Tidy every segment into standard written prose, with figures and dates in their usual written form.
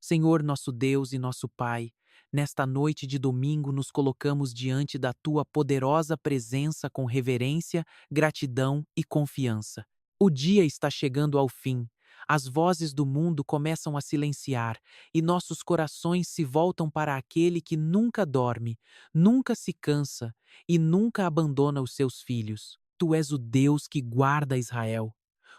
Senhor, nosso Deus e nosso Pai, nesta noite de domingo nos colocamos diante da tua poderosa presença com reverência, gratidão e confiança. O dia está chegando ao fim. As vozes do mundo começam a silenciar e nossos corações se voltam para aquele que nunca dorme, nunca se cansa e nunca abandona os seus filhos. Tu és o Deus que guarda Israel,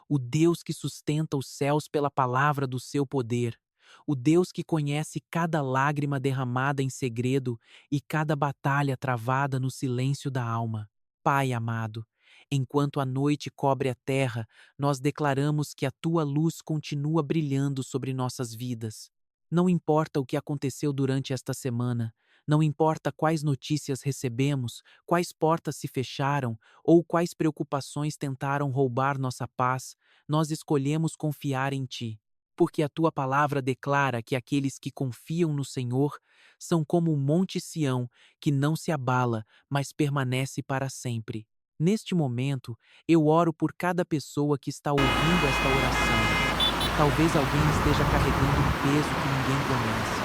o Deus que sustenta os céus pela palavra do seu poder, o Deus que conhece cada lágrima derramada em segredo e cada batalha travada no silêncio da alma. Pai amado, enquanto a noite cobre a terra, nós declaramos que a tua luz continua brilhando sobre nossas vidas. Não importa o que aconteceu durante esta semana, não importa quais notícias recebemos, quais portas se fecharam ou quais preocupações tentaram roubar nossa paz, nós escolhemos confiar em ti. Porque a tua palavra declara que aqueles que confiam no Senhor são como o monte Sião, que não se abala, mas permanece para sempre. Neste momento, eu oro por cada pessoa que está ouvindo esta oração. Talvez alguém esteja carregando um peso que ninguém conhece.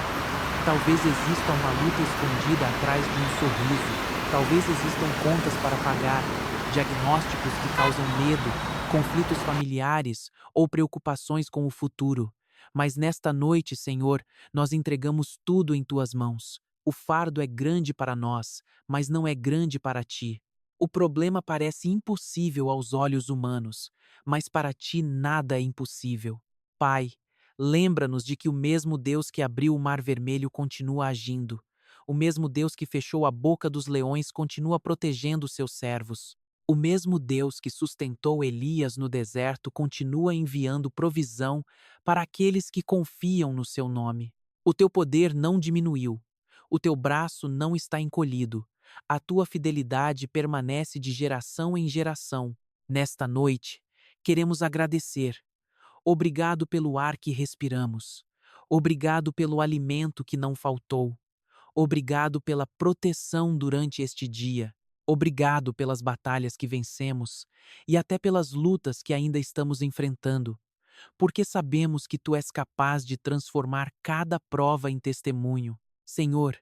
Talvez exista uma luta escondida atrás de um sorriso. Talvez existam contas para pagar, diagnósticos que causam medo, conflitos familiares ou preocupações com o futuro. Mas nesta noite, Senhor, nós entregamos tudo em tuas mãos. O fardo é grande para nós, mas não é grande para ti. O problema parece impossível aos olhos humanos, mas para ti nada é impossível. Pai, lembra-nos de que o mesmo Deus que abriu o Mar Vermelho continua agindo. O mesmo Deus que fechou a boca dos leões continua protegendo os seus servos. O mesmo Deus que sustentou Elias no deserto continua enviando provisão para aqueles que confiam no seu nome. O teu poder não diminuiu. O teu braço não está encolhido. A tua fidelidade permanece de geração em geração. Nesta noite, queremos agradecer. Obrigado pelo ar que respiramos. Obrigado pelo alimento que não faltou. Obrigado pela proteção durante este dia. Obrigado pelas batalhas que vencemos e até pelas lutas que ainda estamos enfrentando, porque sabemos que tu és capaz de transformar cada prova em testemunho. Senhor,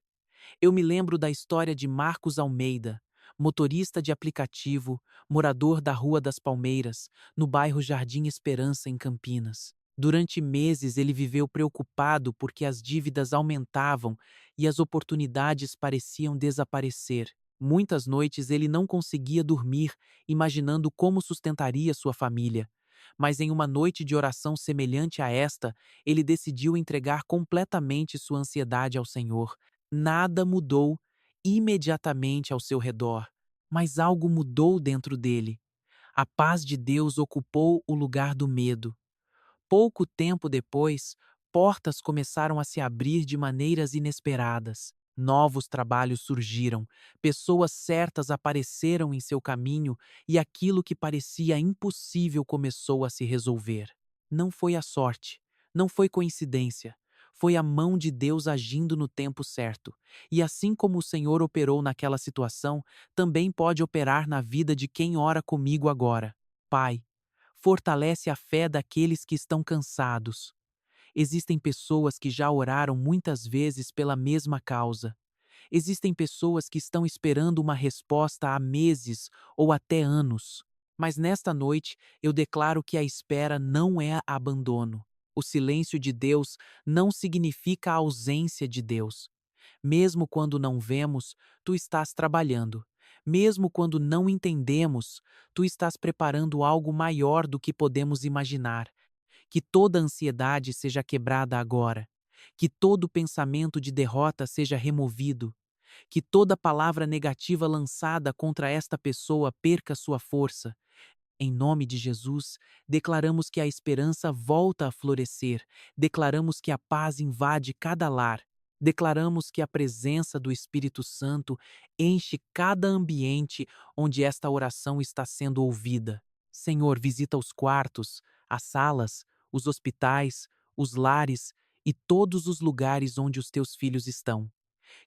eu me lembro da história de Marcos Almeida, motorista de aplicativo, morador da Rua das Palmeiras, no bairro Jardim Esperança, em Campinas. Durante meses ele viveu preocupado porque as dívidas aumentavam e as oportunidades pareciam desaparecer. Muitas noites ele não conseguia dormir, imaginando como sustentaria sua família. Mas em uma noite de oração semelhante a esta, ele decidiu entregar completamente sua ansiedade ao Senhor. Nada mudou imediatamente ao seu redor, mas algo mudou dentro dele. A paz de Deus ocupou o lugar do medo. Pouco tempo depois, portas começaram a se abrir de maneiras inesperadas. Novos trabalhos surgiram, pessoas certas apareceram em seu caminho e aquilo que parecia impossível começou a se resolver. Não foi a sorte, não foi coincidência. Foi a mão de Deus agindo no tempo certo. E assim como o Senhor operou naquela situação, também pode operar na vida de quem ora comigo agora. Pai, fortalece a fé daqueles que estão cansados. Existem pessoas que já oraram muitas vezes pela mesma causa. Existem pessoas que estão esperando uma resposta há meses ou até anos. Mas nesta noite eu declaro que a espera não é abandono. O silêncio de Deus não significa a ausência de Deus. Mesmo quando não vemos, tu estás trabalhando. Mesmo quando não entendemos, tu estás preparando algo maior do que podemos imaginar. Que toda ansiedade seja quebrada agora. Que todo pensamento de derrota seja removido. Que toda palavra negativa lançada contra esta pessoa perca sua força. Em nome de Jesus, declaramos que a esperança volta a florescer, declaramos que a paz invade cada lar, declaramos que a presença do Espírito Santo enche cada ambiente onde esta oração está sendo ouvida. Senhor, visita os quartos, as salas, os hospitais, os lares e todos os lugares onde os teus filhos estão.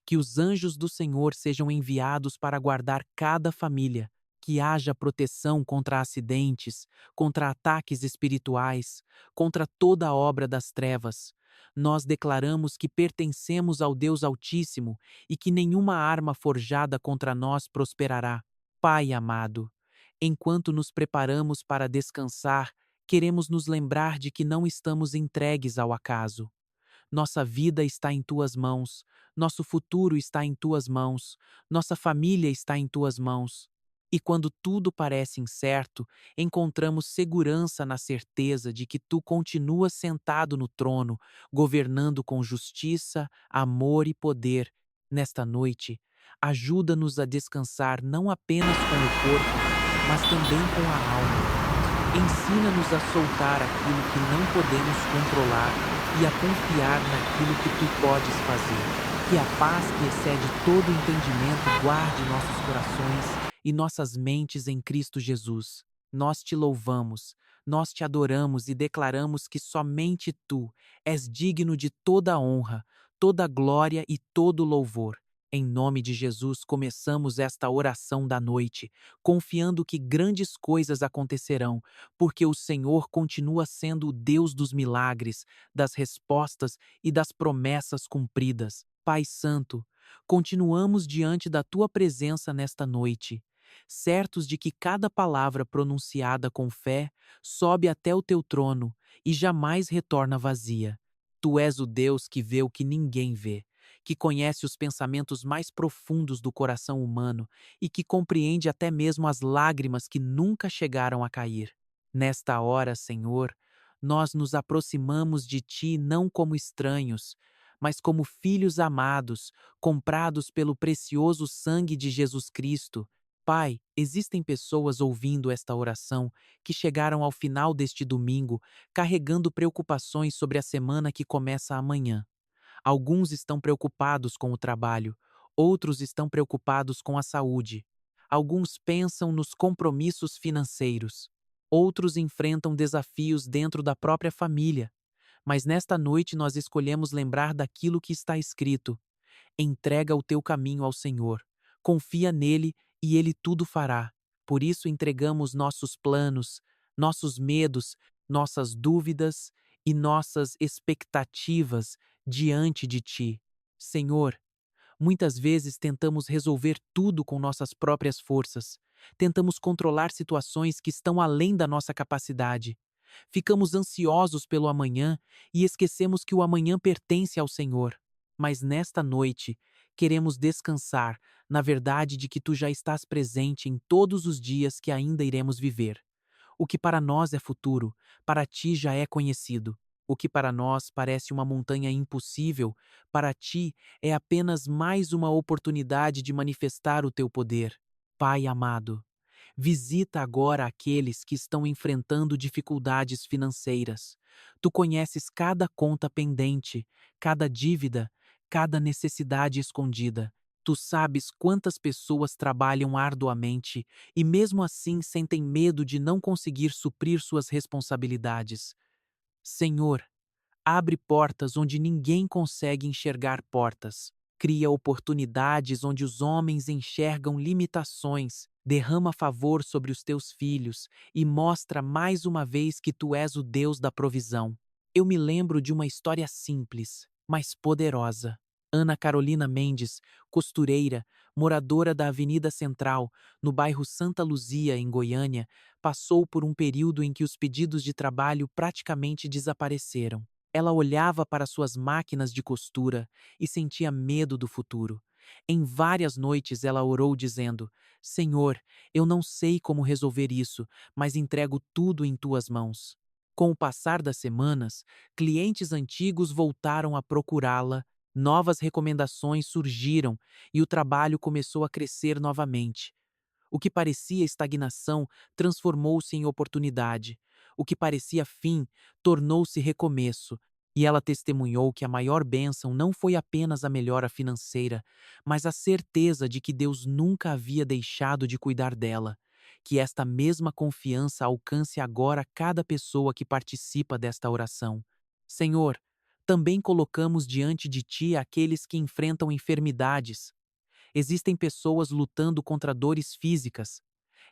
Que os anjos do Senhor sejam enviados para guardar cada família, que haja proteção contra acidentes, contra ataques espirituais, contra toda a obra das trevas. nós declaramos que pertencemos ao Deus Altíssimo e que nenhuma arma forjada contra nós prosperará. Pai amado, enquanto nos preparamos para descansar, queremos nos lembrar de que não estamos entregues ao acaso. Nossa vida está em tuas mãos, nosso futuro está em tuas mãos, nossa família está em tuas mãos. E quando tudo parece incerto, encontramos segurança na certeza de que tu continuas sentado no trono, governando com justiça, amor e poder. Nesta noite, ajuda-nos a descansar não apenas com o corpo, mas também com a alma. Ensina-nos a soltar aquilo que não podemos controlar e a confiar naquilo que tu podes fazer. Que a paz que excede todo entendimento guarde nossos corações e nossas mentes em Cristo Jesus. Nós te louvamos, nós te adoramos e declaramos que somente tu és digno de toda honra, toda glória e todo louvor. Em nome de Jesus, começamos esta oração da noite, confiando que grandes coisas acontecerão, porque o Senhor continua sendo o Deus dos milagres, das respostas e das promessas cumpridas. Pai Santo, continuamos diante da tua presença nesta noite, certos de que cada palavra pronunciada com fé sobe até o teu trono e jamais retorna vazia. Tu és o Deus que vê o que ninguém vê, que conhece os pensamentos mais profundos do coração humano e que compreende até mesmo as lágrimas que nunca chegaram a cair. Nesta hora, Senhor, nós nos aproximamos de Ti não como estranhos, mas como filhos amados, comprados pelo precioso sangue de Jesus Cristo. Pai, existem pessoas ouvindo esta oração que chegaram ao final deste domingo carregando preocupações sobre a semana que começa amanhã. Alguns estão preocupados com o trabalho, outros estão preocupados com a saúde. Alguns pensam nos compromissos financeiros, outros enfrentam desafios dentro da própria família. Mas nesta noite nós escolhemos lembrar daquilo que está escrito: entrega o teu caminho ao Senhor, confia nele e ele tudo fará. Por isso entregamos nossos planos, nossos medos, nossas dúvidas e nossas expectativas diante de ti. Senhor, muitas vezes tentamos resolver tudo com nossas próprias forças. Tentamos controlar situações que estão além da nossa capacidade. Ficamos ansiosos pelo amanhã e esquecemos que o amanhã pertence ao Senhor. Mas nesta noite, queremos descansar na verdade de que tu já estás presente em todos os dias que ainda iremos viver. O que para nós é futuro, para ti já é conhecido. O que para nós parece uma montanha impossível, para ti é apenas mais uma oportunidade de manifestar o teu poder. Pai amado, visita agora aqueles que estão enfrentando dificuldades financeiras. Tu conheces cada conta pendente, cada dívida, cada necessidade escondida. Tu sabes quantas pessoas trabalham arduamente e mesmo assim sentem medo de não conseguir suprir suas responsabilidades. Senhor, abre portas onde ninguém consegue enxergar portas. Cria oportunidades onde os homens enxergam limitações. Derrama favor sobre os teus filhos e mostra mais uma vez que tu és o Deus da provisão. Eu me lembro de uma história simples, mas poderosa. Ana Carolina Mendes, costureira, moradora da Avenida Central, no bairro Santa Luzia, em Goiânia, passou por um período em que os pedidos de trabalho praticamente desapareceram. Ela olhava para suas máquinas de costura e sentia medo do futuro. Em várias noites ela orou dizendo: Senhor, eu não sei como resolver isso, mas entrego tudo em tuas mãos. Com o passar das semanas, clientes antigos voltaram a procurá-la, novas recomendações surgiram e o trabalho começou a crescer novamente. O que parecia estagnação transformou-se em oportunidade. O que parecia fim tornou-se recomeço. E ela testemunhou que a maior bênção não foi apenas a melhora financeira, mas a certeza de que Deus nunca havia deixado de cuidar dela. Que esta mesma confiança alcance agora cada pessoa que participa desta oração. Senhor, também colocamos diante de Ti aqueles que enfrentam enfermidades. Existem pessoas lutando contra dores físicas.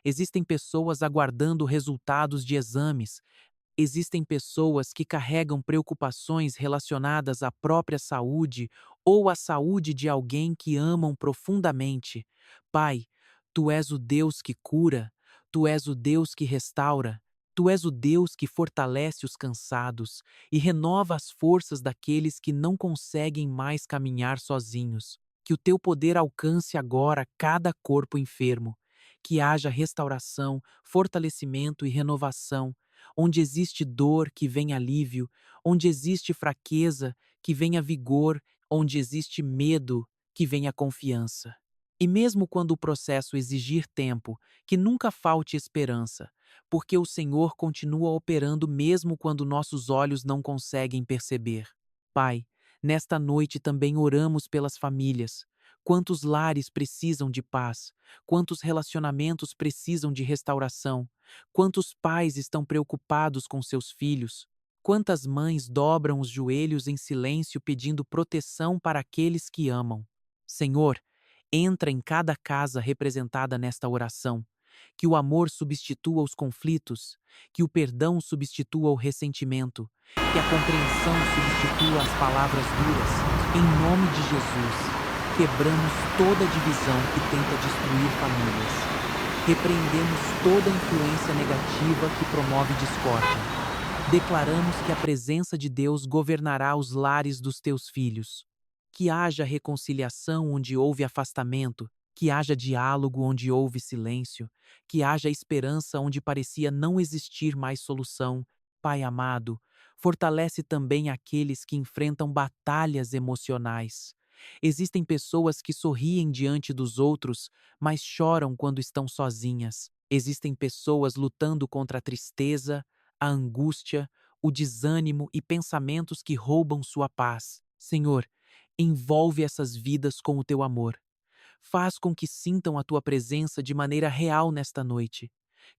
Existem pessoas aguardando resultados de exames. Existem pessoas que carregam preocupações relacionadas à própria saúde ou à saúde de alguém que amam profundamente. Pai, tu és o Deus que cura, tu és o Deus que restaura, tu és o Deus que fortalece os cansados e renova as forças daqueles que não conseguem mais caminhar sozinhos. Que o teu poder alcance agora cada corpo enfermo. Que haja restauração, fortalecimento e renovação. Onde existe dor, que venha alívio. Onde existe fraqueza, que venha vigor. Onde existe medo, que venha confiança. E mesmo quando o processo exigir tempo, que nunca falte esperança, porque o Senhor continua operando mesmo quando nossos olhos não conseguem perceber. Pai, nesta noite também oramos pelas famílias. Quantos lares precisam de paz? Quantos relacionamentos precisam de restauração? Quantos pais estão preocupados com seus filhos? Quantas mães dobram os joelhos em silêncio pedindo proteção para aqueles que amam? Senhor, entra em cada casa representada nesta oração. Que o amor substitua os conflitos, que o perdão substitua o ressentimento, que a compreensão substitua as palavras duras. Em nome de Jesus, quebramos toda divisão que tenta destruir famílias. Repreendemos toda influência negativa que promove discórdia. Declaramos que a presença de Deus governará os lares dos teus filhos. Que haja reconciliação onde houve afastamento, que haja diálogo onde houve silêncio, que haja esperança onde parecia não existir mais solução. Pai amado, fortalece também aqueles que enfrentam batalhas emocionais. Existem pessoas que sorriem diante dos outros, mas choram quando estão sozinhas. Existem pessoas lutando contra a tristeza, a angústia, o desânimo e pensamentos que roubam sua paz. Senhor, envolve essas vidas com o teu amor. Faz com que sintam a tua presença de maneira real nesta noite.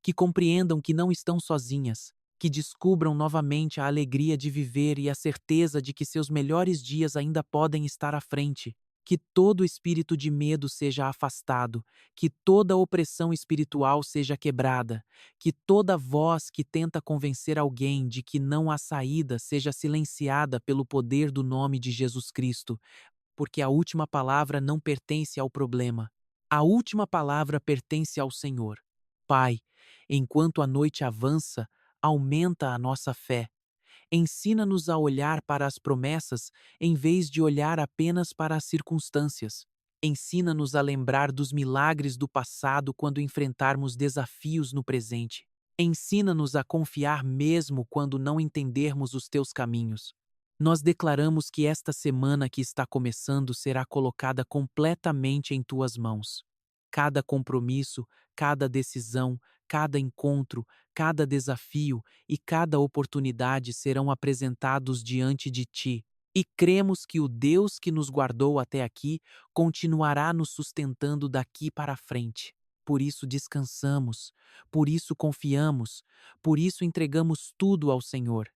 Que compreendam que não estão sozinhas. Que descubram novamente a alegria de viver e a certeza de que seus melhores dias ainda podem estar à frente. Que todo espírito de medo seja afastado, que toda opressão espiritual seja quebrada, que toda voz que tenta convencer alguém de que não há saída seja silenciada pelo poder do nome de Jesus Cristo, porque a última palavra não pertence ao problema. A última palavra pertence ao Senhor. Pai, enquanto a noite avança, aumenta a nossa fé. Ensina-nos a olhar para as promessas em vez de olhar apenas para as circunstâncias. Ensina-nos a lembrar dos milagres do passado quando enfrentarmos desafios no presente. Ensina-nos a confiar mesmo quando não entendermos os teus caminhos. Nós declaramos que esta semana que está começando será colocada completamente em tuas mãos. Cada compromisso, cada decisão, cada encontro, cada desafio e cada oportunidade serão apresentados diante de ti. E cremos que o Deus que nos guardou até aqui continuará nos sustentando daqui para frente. Por isso descansamos, por isso confiamos, por isso entregamos tudo ao Senhor.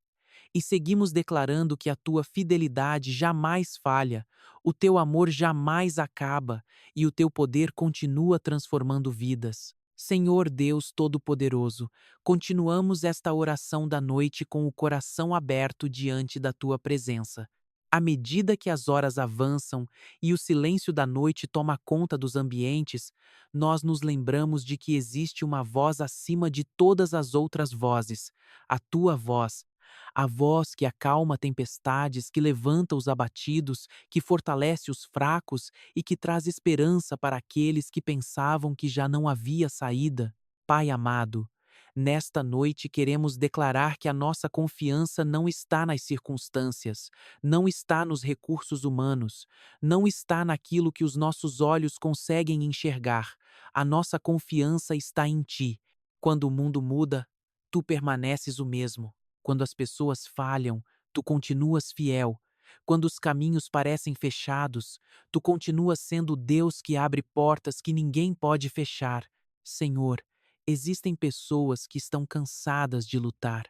E seguimos declarando que a tua fidelidade jamais falha, o teu amor jamais acaba e o teu poder continua transformando vidas. Senhor Deus Todo-Poderoso, continuamos esta oração da noite com o coração aberto diante da tua presença. À medida que as horas avançam e o silêncio da noite toma conta dos ambientes, nós nos lembramos de que existe uma voz acima de todas as outras vozes, a tua voz, a voz que acalma tempestades, que levanta os abatidos, que fortalece os fracos e que traz esperança para aqueles que pensavam que já não havia saída. Pai amado, nesta noite queremos declarar que a nossa confiança não está nas circunstâncias, não está nos recursos humanos, não está naquilo que os nossos olhos conseguem enxergar. A nossa confiança está em Ti. Quando o mundo muda, Tu permaneces o mesmo. Quando as pessoas falham, tu continuas fiel. Quando os caminhos parecem fechados, tu continuas sendo o Deus que abre portas que ninguém pode fechar. Senhor, existem pessoas que estão cansadas de lutar.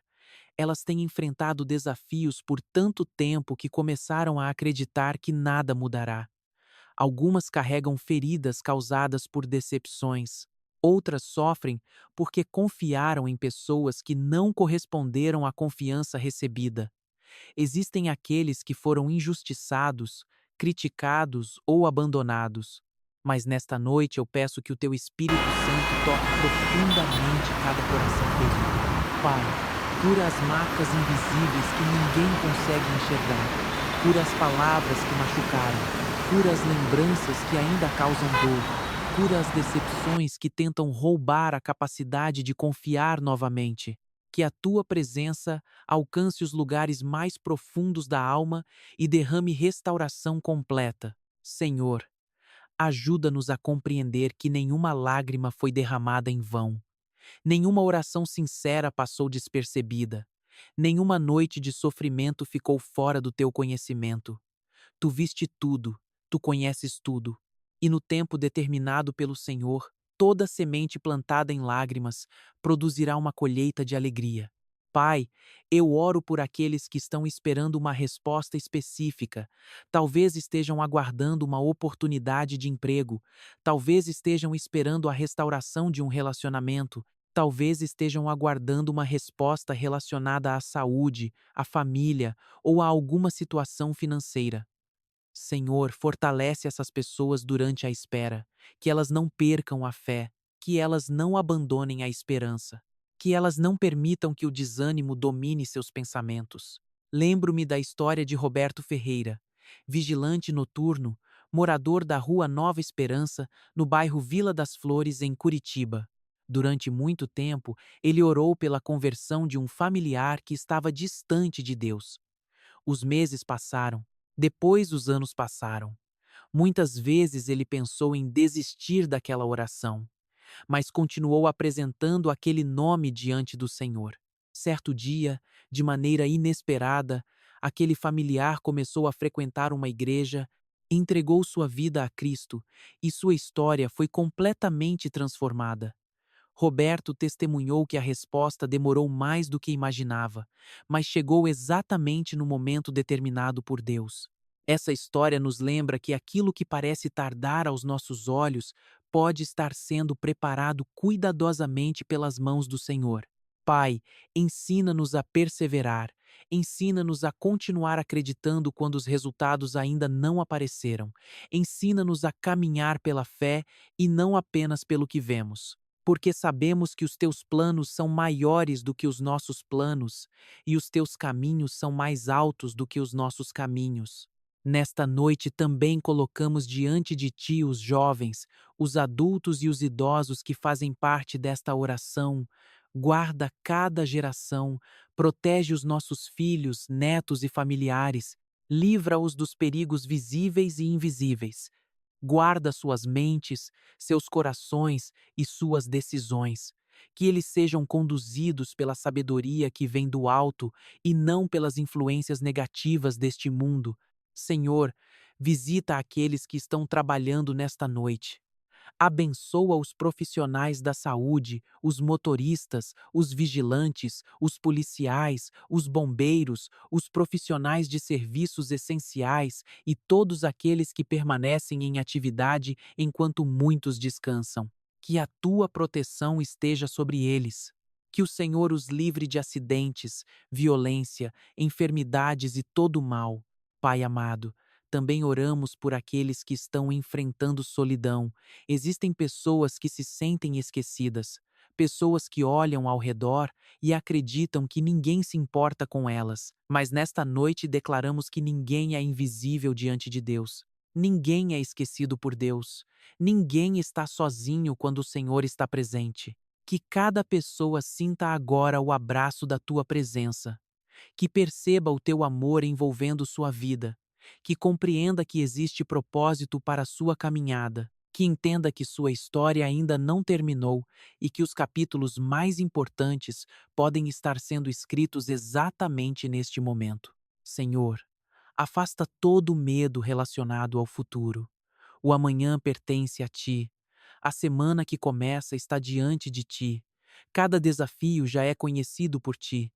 Elas têm enfrentado desafios por tanto tempo que começaram a acreditar que nada mudará. Algumas carregam feridas causadas por decepções. Outras sofrem porque confiaram em pessoas que não corresponderam à confiança recebida. Existem aqueles que foram injustiçados, criticados ou abandonados. Mas nesta noite eu peço que o teu Espírito Santo toque profundamente cada coração ferido. Pai, cura as marcas invisíveis que ninguém consegue enxergar. Cura as palavras que machucaram. Cura as lembranças que ainda causam dor. Cura as decepções que tentam roubar a capacidade de confiar novamente. Que a tua presença alcance os lugares mais profundos da alma e derrame restauração completa. Senhor, ajuda-nos a compreender que nenhuma lágrima foi derramada em vão, nenhuma oração sincera passou despercebida, nenhuma noite de sofrimento ficou fora do teu conhecimento. Tu viste tudo, tu conheces tudo, e no tempo determinado pelo Senhor, toda semente plantada em lágrimas produzirá uma colheita de alegria. Pai, eu oro por aqueles que estão esperando uma resposta específica. Talvez estejam aguardando uma oportunidade de emprego, talvez estejam esperando a restauração de um relacionamento, talvez estejam aguardando uma resposta relacionada à saúde, à família ou a alguma situação financeira. Senhor, fortalece essas pessoas durante a espera, que elas não percam a fé, que elas não abandonem a esperança, que elas não permitam que o desânimo domine seus pensamentos. Lembro-me da história de Roberto Ferreira, vigilante noturno, morador da Rua Nova Esperança, no bairro Vila das Flores, em Curitiba. Durante muito tempo, ele orou pela conversão de um familiar que estava distante de Deus. Os meses passaram, depois os anos passaram. Muitas vezes ele pensou em desistir daquela oração, mas continuou apresentando aquele nome diante do Senhor. Certo dia, de maneira inesperada, aquele familiar começou a frequentar uma igreja, entregou sua vida a Cristo e sua história foi completamente transformada. Roberto testemunhou que a resposta demorou mais do que imaginava, mas chegou exatamente no momento determinado por Deus. Essa história nos lembra que aquilo que parece tardar aos nossos olhos pode estar sendo preparado cuidadosamente pelas mãos do Senhor. Pai, ensina-nos a perseverar, ensina-nos a continuar acreditando quando os resultados ainda não apareceram, ensina-nos a caminhar pela fé e não apenas pelo que vemos. Porque sabemos que os teus planos são maiores do que os nossos planos, e os teus caminhos são mais altos do que os nossos caminhos. Nesta noite também colocamos diante de ti os jovens, os adultos e os idosos que fazem parte desta oração. Guarda cada geração, protege os nossos filhos, netos e familiares, livra-os dos perigos visíveis e invisíveis. Guarda suas mentes, seus corações e suas decisões, que eles sejam conduzidos pela sabedoria que vem do alto e não pelas influências negativas deste mundo. Senhor, visita aqueles que estão trabalhando nesta noite. Abençoa os profissionais da saúde, os motoristas, os vigilantes, os policiais, os bombeiros, os profissionais de serviços essenciais e todos aqueles que permanecem em atividade enquanto muitos descansam. Que a tua proteção esteja sobre eles. Que o Senhor os livre de acidentes, violência, enfermidades e todo o mal. Pai amado, também oramos por aqueles que estão enfrentando solidão. Existem pessoas que se sentem esquecidas, pessoas que olham ao redor e acreditam que ninguém se importa com elas. Mas nesta noite declaramos que ninguém é invisível diante de Deus. Ninguém é esquecido por Deus. Ninguém está sozinho quando o Senhor está presente. Que cada pessoa sinta agora o abraço da tua presença. Que perceba o teu amor envolvendo sua vida, que compreenda que existe propósito para a sua caminhada, que entenda que sua história ainda não terminou e que os capítulos mais importantes podem estar sendo escritos exatamente neste momento. Senhor, afasta todo o medo relacionado ao futuro. O amanhã pertence a ti. A semana que começa está diante de ti. Cada desafio já é conhecido por ti.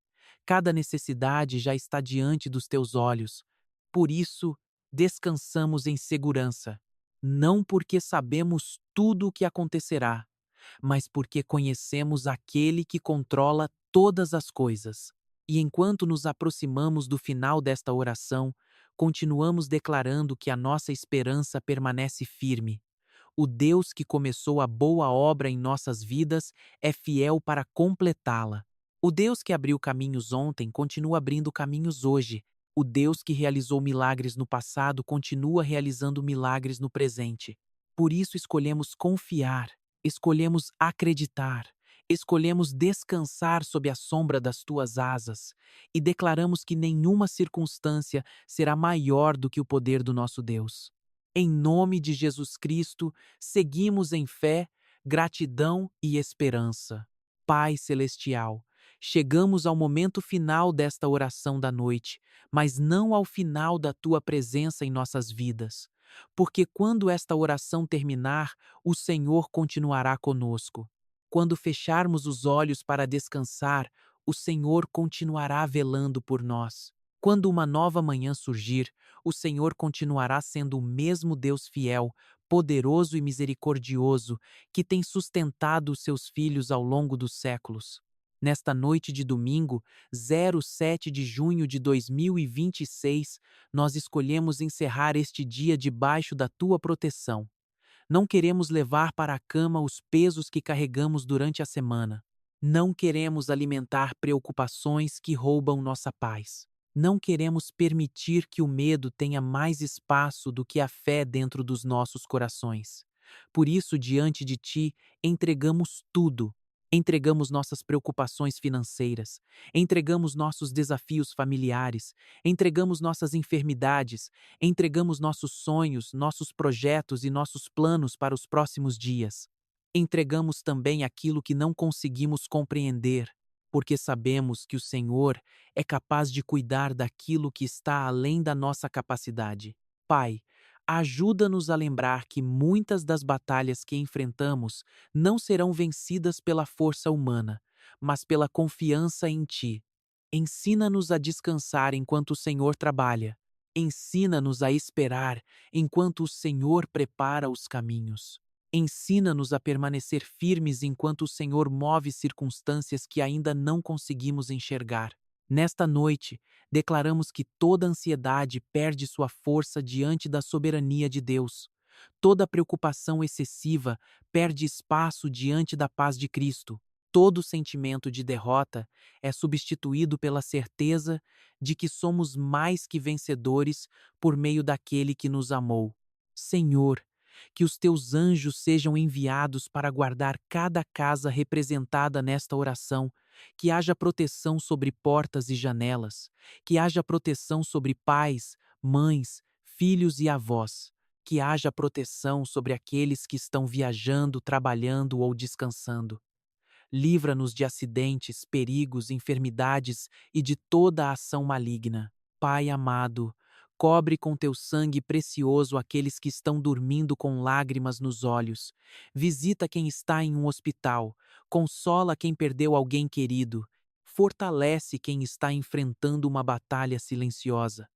Cada necessidade já está diante dos teus olhos. Por isso, descansamos em segurança, não porque sabemos tudo o que acontecerá, mas porque conhecemos aquele que controla todas as coisas. E enquanto nos aproximamos do final desta oração, continuamos declarando que a nossa esperança permanece firme. O Deus que começou a boa obra em nossas vidas é fiel para completá-la. O Deus que abriu caminhos ontem continua abrindo caminhos hoje. O Deus que realizou milagres no passado continua realizando milagres no presente. Por isso escolhemos confiar, escolhemos acreditar, escolhemos descansar sob a sombra das tuas asas e declaramos que nenhuma circunstância será maior do que o poder do nosso Deus. Em nome de Jesus Cristo, seguimos em fé, gratidão e esperança. Pai Celestial, chegamos ao momento final desta oração da noite, mas não ao final da tua presença em nossas vidas. Porque quando esta oração terminar, o Senhor continuará conosco. Quando fecharmos os olhos para descansar, o Senhor continuará velando por nós. Quando uma nova manhã surgir, o Senhor continuará sendo o mesmo Deus fiel, poderoso e misericordioso, que tem sustentado os seus filhos ao longo dos séculos. Nesta noite de domingo, 07 de junho de 2026, nós escolhemos encerrar este dia debaixo da tua proteção. Não queremos levar para a cama os pesos que carregamos durante a semana. Não queremos alimentar preocupações que roubam nossa paz. Não queremos permitir que o medo tenha mais espaço do que a fé dentro dos nossos corações. Por isso, diante de ti, entregamos tudo. Entregamos nossas preocupações financeiras, entregamos nossos desafios familiares, entregamos nossas enfermidades, entregamos nossos sonhos, nossos projetos e nossos planos para os próximos dias. Entregamos também aquilo que não conseguimos compreender, porque sabemos que o Senhor é capaz de cuidar daquilo que está além da nossa capacidade. Pai, ajuda-nos a lembrar que muitas das batalhas que enfrentamos não serão vencidas pela força humana, mas pela confiança em Ti. Ensina-nos a descansar enquanto o Senhor trabalha. Ensina-nos a esperar enquanto o Senhor prepara os caminhos. Ensina-nos a permanecer firmes enquanto o Senhor move circunstâncias que ainda não conseguimos enxergar. Nesta noite, declaramos que toda ansiedade perde sua força diante da soberania de Deus. Toda preocupação excessiva perde espaço diante da paz de Cristo. Todo sentimento de derrota é substituído pela certeza de que somos mais que vencedores por meio daquele que nos amou. Senhor, que os teus anjos sejam enviados para guardar cada casa representada nesta oração, que haja proteção sobre portas e janelas, que haja proteção sobre pais, mães, filhos e avós, que haja proteção sobre aqueles que estão viajando, trabalhando ou descansando. Livra-nos de acidentes, perigos, enfermidades e de toda a ação maligna. Pai amado, cobre com teu sangue precioso aqueles que estão dormindo com lágrimas nos olhos. Visita quem está em um hospital. Consola quem perdeu alguém querido. Fortalece quem está enfrentando uma batalha silenciosa.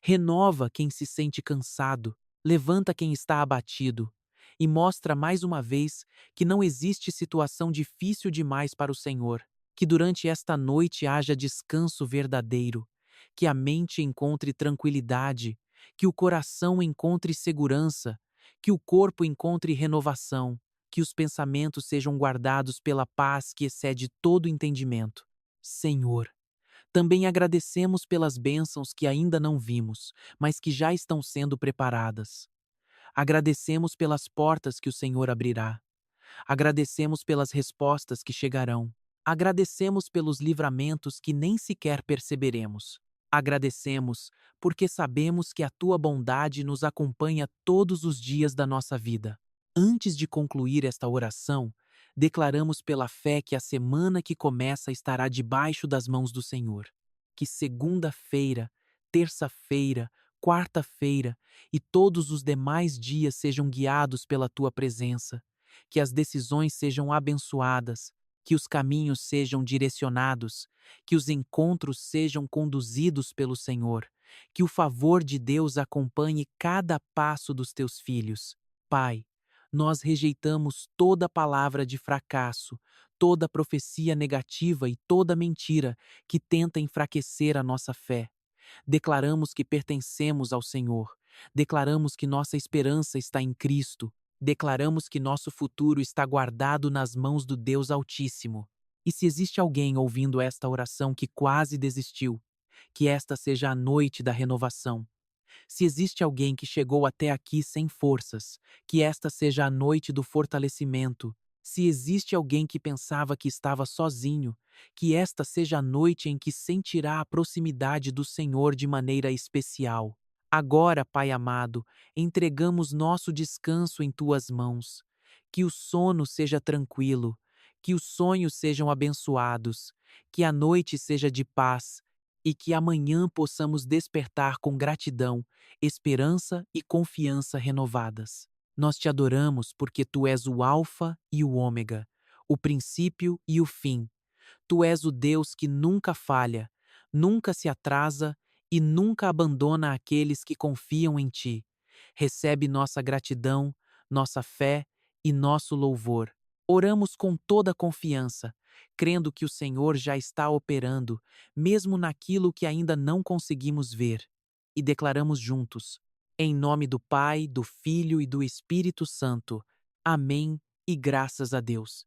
Renova quem se sente cansado. Levanta quem está abatido. E mostra mais uma vez que não existe situação difícil demais para o Senhor. Que durante esta noite haja descanso verdadeiro. Que a mente encontre tranquilidade. Que o coração encontre segurança. Que o corpo encontre renovação. Que os pensamentos sejam guardados pela paz que excede todo entendimento. Senhor, também agradecemos pelas bênçãos que ainda não vimos, mas que já estão sendo preparadas. Agradecemos pelas portas que o Senhor abrirá. Agradecemos pelas respostas que chegarão. Agradecemos pelos livramentos que nem sequer perceberemos. Agradecemos porque sabemos que a tua bondade nos acompanha todos os dias da nossa vida. Antes de concluir esta oração, declaramos pela fé que a semana que começa estará debaixo das mãos do Senhor. Que segunda-feira, terça-feira, quarta-feira e todos os demais dias sejam guiados pela tua presença. Que as decisões sejam abençoadas, que os caminhos sejam direcionados, que os encontros sejam conduzidos pelo Senhor, que o favor de Deus acompanhe cada passo dos teus filhos. Pai, Nós rejeitamos toda palavra de fracasso, toda profecia negativa e toda mentira que tenta enfraquecer a nossa fé. Declaramos que pertencemos ao Senhor. Declaramos que nossa esperança está em Cristo. Declaramos que nosso futuro está guardado nas mãos do Deus Altíssimo. E se existe alguém ouvindo esta oração que quase desistiu, que esta seja a noite da renovação. Se existe alguém que chegou até aqui sem forças, que esta seja a noite do fortalecimento. Se existe alguém que pensava que estava sozinho, que esta seja a noite em que sentirá a proximidade do Senhor de maneira especial. Agora, Pai amado, entregamos nosso descanso em tuas mãos. Que o sono seja tranquilo, que os sonhos sejam abençoados, que a noite seja de paz e que amanhã possamos despertar com gratidão, esperança e confiança renovadas. Nós te adoramos porque tu és o Alfa e o Ômega, o princípio e o fim. Tu és o Deus que nunca falha, nunca se atrasa e nunca abandona aqueles que confiam em ti. Recebe nossa gratidão, nossa fé e nosso louvor. Oramos com toda confiança, crendo que o Senhor já está operando, mesmo naquilo que ainda não conseguimos ver. E declaramos juntos, em nome do Pai, do Filho e do Espírito Santo. Amém e graças a Deus.